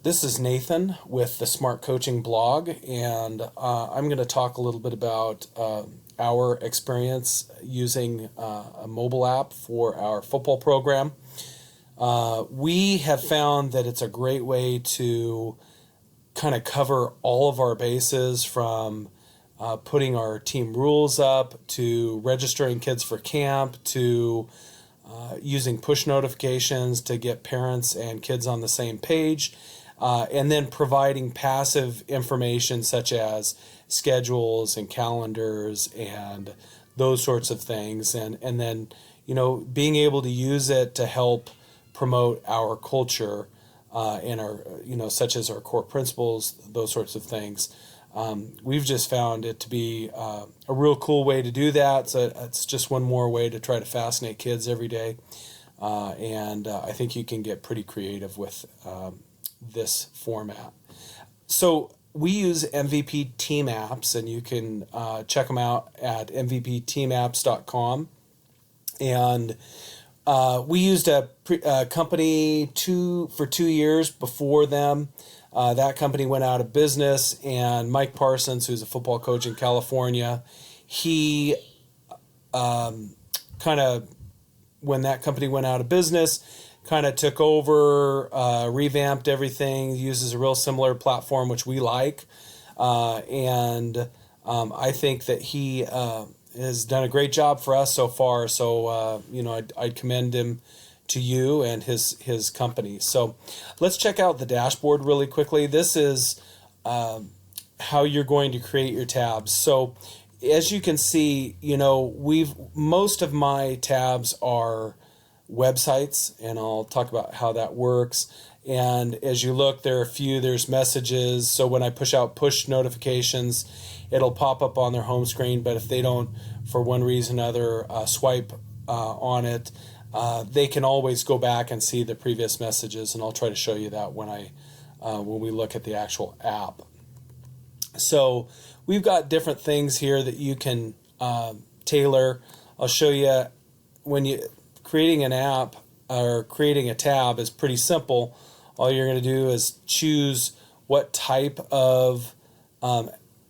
This is Nathan with the Smart Coaching blog, and I'm going to talk a little bit about our experience using a mobile app for our football program. We have found that it's a great way to kind of cover all of our bases, from putting our team rules up to registering kids for camp to using push notifications to get parents and kids on the same page, and then providing passive information such as schedules and calendars and those sorts of things, and then being able to use it to help promote our culture and our such as our core principles, those sorts of things. We've just found it to be a real cool way to do that. So it's just one more way to try to fascinate kids every day. And I think you can get pretty creative with this format. So we use MVP Team Apps, and you can check them out at mvpteamapps.com. And we used a company for 2 years before them. That company went out of business, and Mike Parsons, who's a football coach in California, he when that company went out of business, kind of took over, revamped everything, uses a real similar platform, which we like. And I think that he has done a great job for us so far. So, I'd commend him to you and his company. So let's check out the dashboard really quickly. This is how you're going to create your tabs. So as you can see, most of my tabs are websites, and I'll talk about how that works. And as you look, there's messages. So when I push out push notifications, it'll pop up on their home screen. But if they don't, for one reason or another, swipe on it, they can always go back and see the previous messages. And I'll try to show you that when we look at the actual app. So we've got different things here that you can tailor. I'll show you creating an app or creating a tab is pretty simple. All you're going to do is choose what type of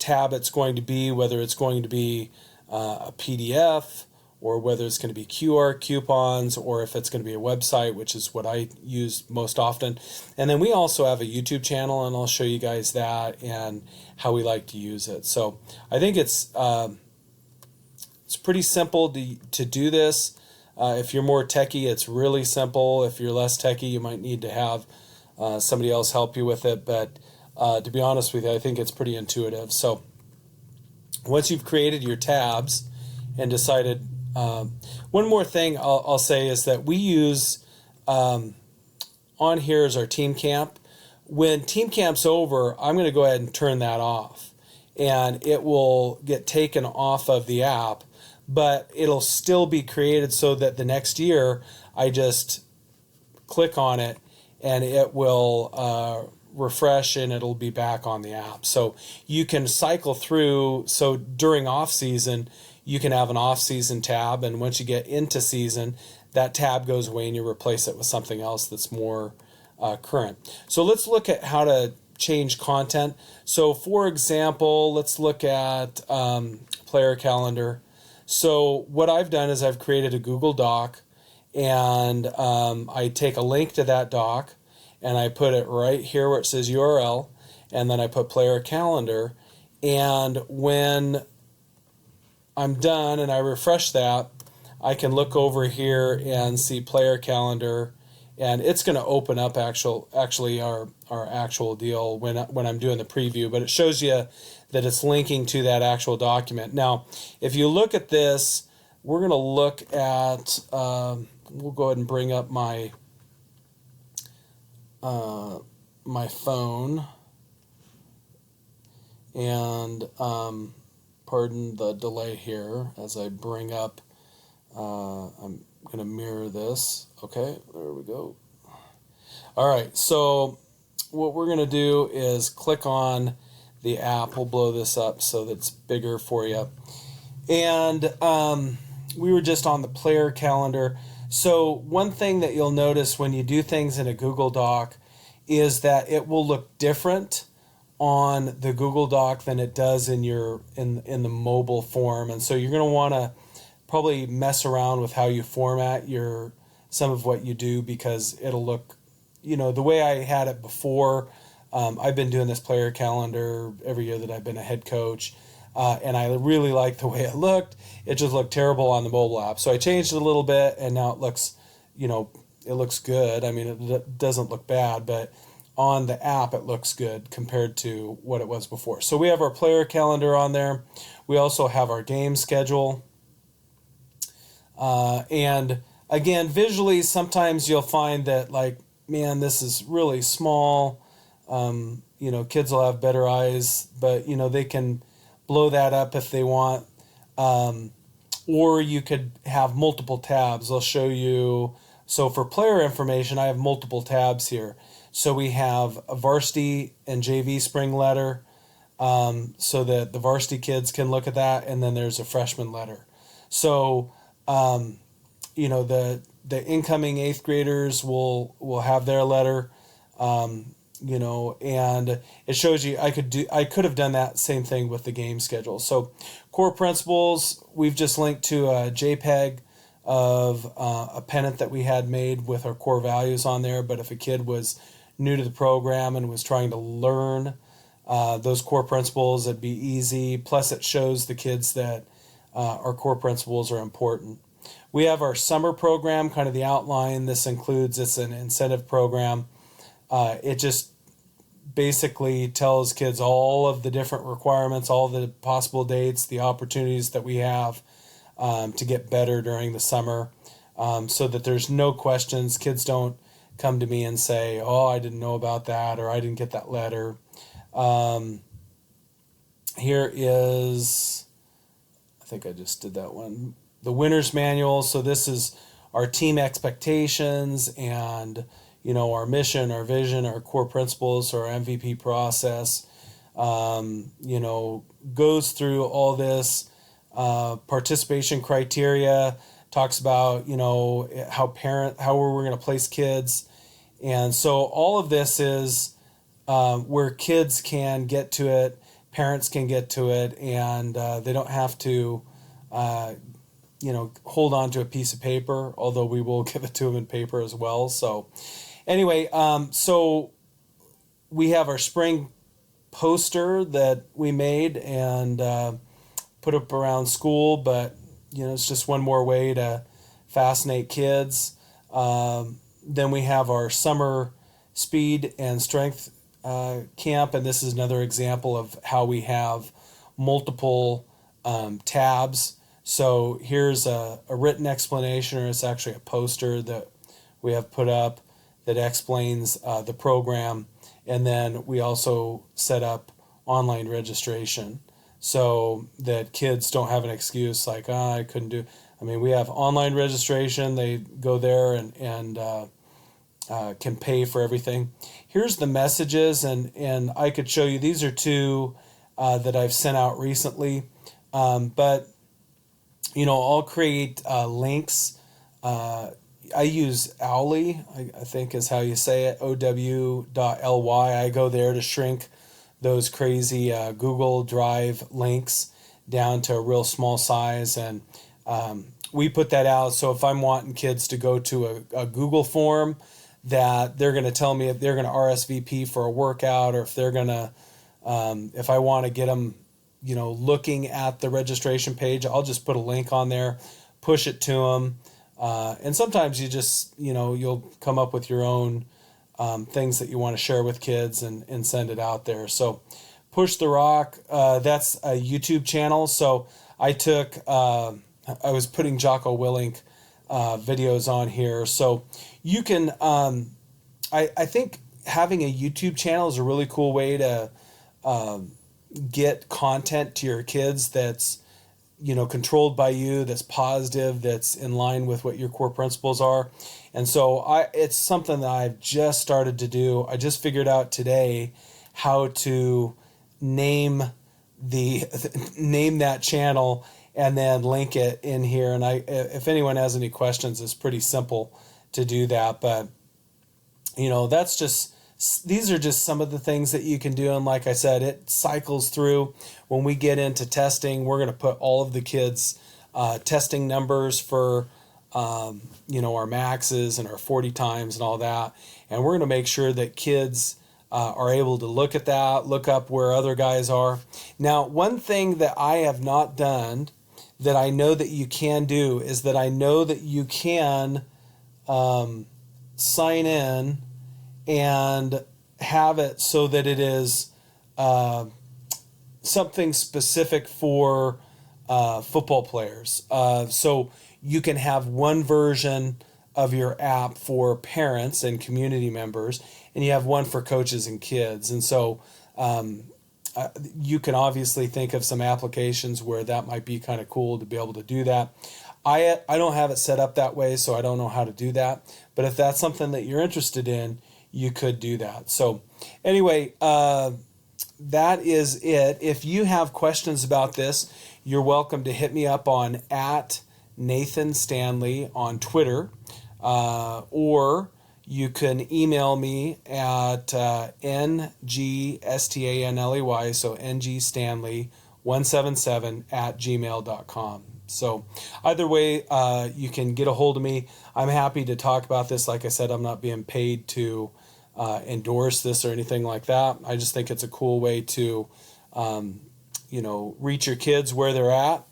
tab it's going to be, whether it's going to be a PDF, or whether it's going to be QR coupons, or if it's going to be a website, which is what I use most often. And then we also have a YouTube channel, and I'll show you guys that and how we like to use it. So I think it's pretty simple to do this. If you're more techie, it's really simple. If you're less techie, you might need to have somebody else help you with it. But to be honest with you, I think it's pretty intuitive. So once you've created your tabs and decided, one more thing I'll say is that we use on here is our Team Camp. When Team Camp's over, I'm going to go ahead and turn that off, and it will get taken off of the app. But it'll still be created so that the next year I just click on it and it will refresh, and it'll be back on the app. So you can cycle through. So during off season, you can have an off season tab, and once you get into season, that tab goes away and you replace it with something else that's more current. So let's look at how to change content. So for example, let's look at player calendar. So what I've done is I've created a Google Doc, and I take a link to that doc, and I put it right here where it says URL, and then I put player calendar. And when I'm done and I refresh that, I can look over here and see player calendar, and it's going to open up actually our actual deal when I'm doing the preview, but it shows you that it's linking to that actual document. Now, if you look at this, we're going to look at, we'll go ahead and bring up my my phone, and pardon the delay here as I bring up, I'm going to mirror this. Okay, there we go. All right, so what we're going to do is click on the app. We'll blow this up so that it's bigger for you. And we were just on the player calendar. So one thing that you'll notice when you do things in a Google Doc is that it will look different on the Google Doc than it does in the mobile form. And so you're going to want to probably mess around with how you format some of what you do, because it'll look, the way I had it before. I've been doing this player calendar every year that I've been a head coach, and I really liked the way it looked. It just looked terrible on the mobile app. So I changed it a little bit, and now it looks, it looks good. I mean, it doesn't look bad, but on the app it looks good compared to what it was before. So we have our player calendar on there. We also have our game schedule. And again, visually, sometimes you'll find that, like, man, this is really small. Kids will have better eyes, but, they can blow that up if they want. Or you could have multiple tabs. They'll show you. So for player information, I have multiple tabs here. So we have a varsity and JV spring letter, so that the varsity kids can look at that. And then there's a freshman letter. So, the incoming 8th graders will have their letter, and it shows you. I could have done that same thing with the game schedule. So core principles, we've just linked to a JPEG of a pennant that we had made with our core values on there. But if a kid was new to the program and was trying to learn those core principles, it'd be easy. Plus it shows the kids that our core principles are important. We have our summer program, kind of the outline. It's an incentive program. It just basically tells kids all of the different requirements, all the possible dates, the opportunities that we have to get better during the summer, so that there's no questions. Kids don't come to me and say, oh, I didn't know about that, or I didn't get that letter. Here is, I think I just did that one, the winner's manual. So this is our team expectations and, our mission, our vision, our core principles, our MVP process, goes through all this. Participation criteria talks about, how we're going to place kids. And so all of this is where kids can get to it, parents can get to it, and they don't have to, hold on to a piece of paper, although we will give it to them in paper as well. So anyway, so we have our spring poster that we made and put up around school, but, it's just one more way to fascinate kids. Then we have our summer speed and strength camp, and this is another example of how we have multiple tabs. So here's a written explanation, or it's actually a poster that we have put up that explains the program. And then we also set up online registration so that kids don't have an excuse like, I couldn't do. I mean, we have online registration. They go there and can pay for everything. Here's the messages, and I could show you. These are two that I've sent out recently. But, I'll create links. I use Owly, I think is how you say it, ow.ly. I go there to shrink those crazy Google Drive links down to a real small size, and we put that out. So if I'm wanting kids to go to a Google form that they're going to tell me if they're going to RSVP for a workout, or if they're going to, if I want to get them, looking at the registration page, I'll just put a link on there, push it to them. And sometimes you just, you'll come up with your own things that you want to share with kids and send it out there. So Push the Rock, that's a YouTube channel. So I was putting Jocko Willink videos on here. So you can, I think having a YouTube channel is a really cool way to get content to your kids that's, controlled by you, that's positive, that's in line with what your core principles are. And so it's something that I've just started to do. I just figured out today how to name that channel and then link it in here. And if anyone has any questions, it's pretty simple to do that. But, that's just these are just some of the things that you can do. And like I said, it cycles through. When we get into testing, we're going to put all of the kids' testing numbers for our maxes and our 40 times and all that. And we're going to make sure that kids are able to look at that, look up where other guys are. Now, one thing that I have not done that I know that you can do is that I know that you can sign in and have it so that it is something specific for football players. So you can have one version of your app for parents and community members, and you have one for coaches and kids. And so you can obviously think of some applications where that might be kind of cool to be able to do that. I don't have it set up that way, so I don't know how to do that. But if that's something that you're interested in, you could do that. So anyway, that is it. If you have questions about this, you're welcome to hit me up on @NathanStanley on Twitter, or you can email me at ngstanley, so ngstanley177 @gmail.com. So either way, you can get a hold of me. I'm happy to talk about this. Like I said, I'm not being paid to endorse this or anything like that. I just think it's a cool way to, reach your kids where they're at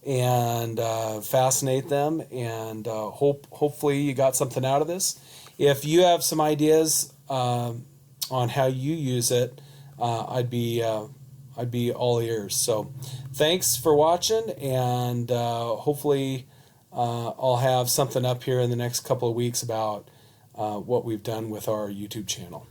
and fascinate them. And hopefully you got something out of this. If you have some ideas on how you use it, I'd be all ears. So thanks for watching, and hopefully I'll have something up here in the next couple of weeks about what we've done with our YouTube channel.